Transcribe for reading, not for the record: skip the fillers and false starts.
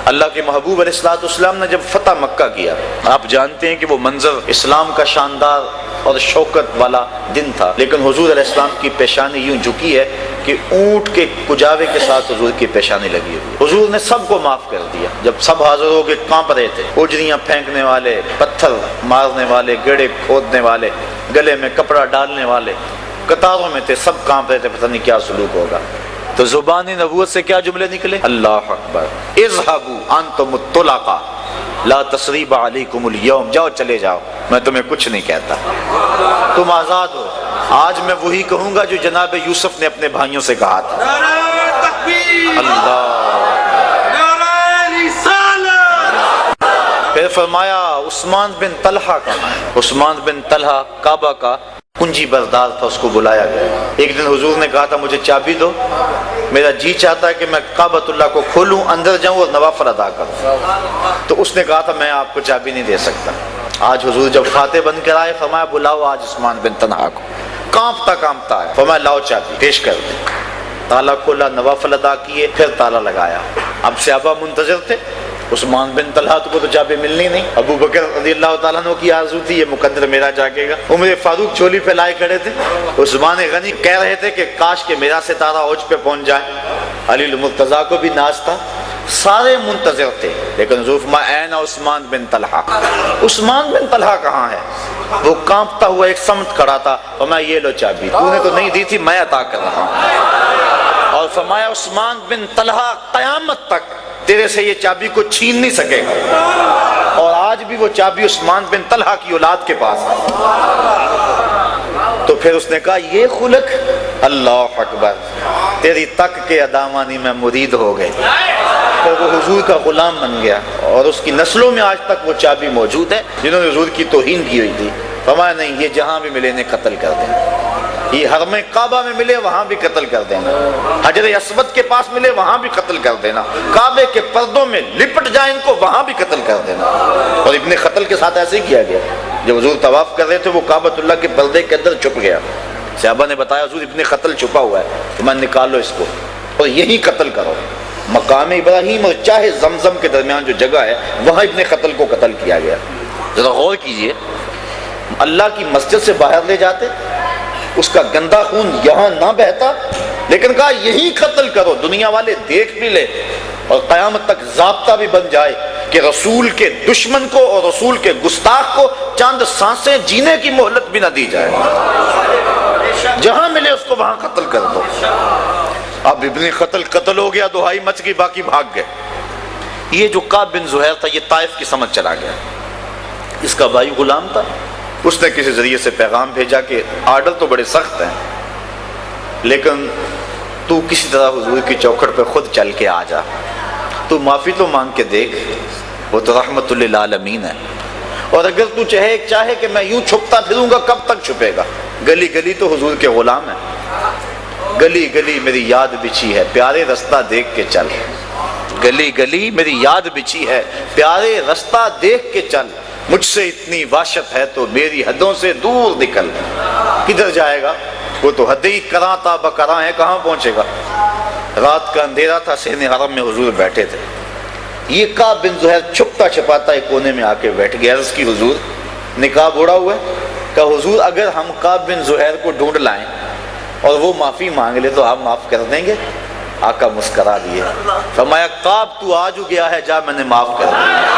اللہ کے محبوب علیہ الصلوۃ والسلام نے جب فتح مکہ کیا، آپ جانتے ہیں کہ وہ منظر اسلام کا شاندار اور شوکت والا دن تھا، لیکن حضور علیہ السلام کی پیشانی یوں جھکی ہے کہ اونٹ کے کجاوے کے ساتھ حضور کی پیشانی لگی ہوئی۔ حضور نے سب کو معاف کر دیا، جب سب حاضر ہو کے کانپ رہے تھے، اجریاں پھینکنے والے، پتھر مارنے والے، گڑھے کھودنے والے، گلے میں کپڑا ڈالنے والے قطاروں میں تھے، سب کانپ رہے تھے، پتہ نہیں کیا سلوک ہوگا۔ تو زبان نبوت سے کیا جملے نکلے؟ اللہ اکبر، اذهبوا انتم الطلقاء لا تثریب علیکم اليوم، جاؤ چلے جاؤ، میں تمہیں کچھ نہیں کہتا، تم آزاد ہو۔ آج میں وہی کہوں گا جو جناب یوسف نے اپنے بھائیوں سے کہا تھا۔ اللہ، پھر فرمایا عثمان بن طلحہ کہاں ہے؟ عثمان بن طلحہ کعبہ کا کنجی بردار تھا، اس کو بلایا گیا۔ ایک دن حضور نے کہا تھا مجھے چابی دو، میرا جی چاہتا ہے کہ میں کعبۃ اللہ کو کھولوں، اندر جاؤں اور نوافل ادا کروں۔ تو اس نے کہا تھا میں آپ کو چابی نہیں دے سکتا۔ آج حضور جب فاتح بن کر آئے، فرمایا بلاؤ آج عثمان بن طلحہ کو، کانپتا ہے، فرمایا لاؤ چابی پیش کر دیں۔ تالا کھولا، نوافل ادا کیے، پھر تالا لگایا۔ اب صحابہ منتظر تھے، عثمان بن طلحہ کو تو چابی ملنی نہیں۔ ابو بکر رضی اللہ تعالیٰ عنہ کی آرزو تھی یہ مقدر میرا جاگے گا۔ عمر فاروق چولی پہ لائے کھڑے تھے، عثمان غنی کہہ رہے تھے کہ کاش کہ میرا ستارہ اوج پہ پہنچ جائے۔ علی المرتضیٰ کو بھی ناز تھا، سارے منتظر تھے، لیکن حضور فرمایا این عثمان بن طلحہ، عثمان بن طلحہ کہاں ہے؟ وہ کانپتا ہوا ایک سمت کھڑا تھا، فرمایا یہ لو چابی، تو نے تو نہیں دی تھی، میں عطا کر رہا ہوں۔ اور فرمایا عثمان بن طلحہ قیامت تک تیرے سے یہ چابی کو چھین نہیں سکے گا، اور آج بھی وہ چابی عثمان بن طلحہ کی اولاد کے پاس ہے۔ تو پھر اس نے کہا یہ خلق، اللہ اکبر، تیری تک کے ادامانی میں مرید ہو گئے۔ پھر وہ حضور کا غلام بن گیا، اور اس کی نسلوں میں آج تک وہ چابی موجود ہے جنہوں نے حضور کی توہین کی ہوئی تھی۔ فرمایا نہیں، یہ جہاں بھی ملے انہیں قتل کر دینا، یہ حرم کعبہ میں ملے وہاں بھی قتل کر دینا، حجر اسود کے پاس ملے وہاں بھی قتل کر دینا، کعبے کے پردوں میں لپٹ جائے ان کو وہاں بھی قتل کر دینا۔ اور ابن قتل کے ساتھ ایسے ہی کیا گیا، جب حضور طواف کر رہے تھے وہ کعبۃ اللہ کے پردے کے اندر چھپ گیا، صحابہ نے بتایا حضور ابن قتل چھپا ہوا ہے، تو میں نکالو اس کو اور یہی قتل کرو۔ مقام ابراہیم اور چاہے زمزم کے درمیان جو جگہ ہے وہاں ابن قتل کو قتل کیا گیا۔ ذرا غور کیجئے، اللہ کی مسجد سے باہر لے جاتے، اس کا گندا خون یہاں نہ بہتا، لیکن کہا یہی قتل کرو، دنیا والے دیکھ بھی لے اور قیامت تک ضابطہ بھی بن جائے کہ رسول کے دشمن کو اور رسول کے گستاخ کو چند سانسیں جینے کی مہلت بھی نہ دی جائے، جہاں ملے اس کو وہاں قتل کر دو۔ اب ابن قتل ہو گیا، دہائی مچ گئی، باقی بھاگ گئے۔ یہ جو کعب بن زہیر تھا یہ طائف کی سمجھ چلا گیا، اس کا بھائی غلام تھا، اس نے کسی ذریعے سے پیغام بھیجا کہ آرڈر تو بڑے سخت ہیں، لیکن تو کسی طرح حضور کی چوکھٹ پہ خود چل کے آ جا، تو معافی تو مانگ کے دیکھ، وہ تو رحمت للعالمین ہے، اور اگر تو چاہے کہ میں یوں چھپتا پھروں گا کب تک چھپے گا؟ گلی گلی تو حضور کے غلام ہیں، گلی گلی میری یاد بچھی ہے، پیارے رستہ دیکھ کے چل، گلی گلی میری یاد بچھی ہے، پیارے رستہ دیکھ کے چل، مجھ سے اتنی وحشت ہے تو میری حدوں سے دور نکل۔ کدھر جائے گا؟ وہ تو حد ہی کراں تا بکراں ہے، کہاں پہنچے گا؟ رات کا اندھیرا تھا، صحن حرم میں حضور بیٹھے تھے، یہ کعب بن زہیر چھپتا چھپاتا ایک کونے میں آ کے بیٹھ گیا۔ عرض کی حضور، نقاب اوڑا ہوا ہے؟ کہا حضور اگر ہم کعب بن زہیر کو ڈھونڈ لائیں اور وہ معافی مانگ لے تو آپ معاف کر دیں گے؟ آقا مسکرا دیے، فرمایا کعب تو آ جو گیا ہے، جا میں نے معاف کر دیا۔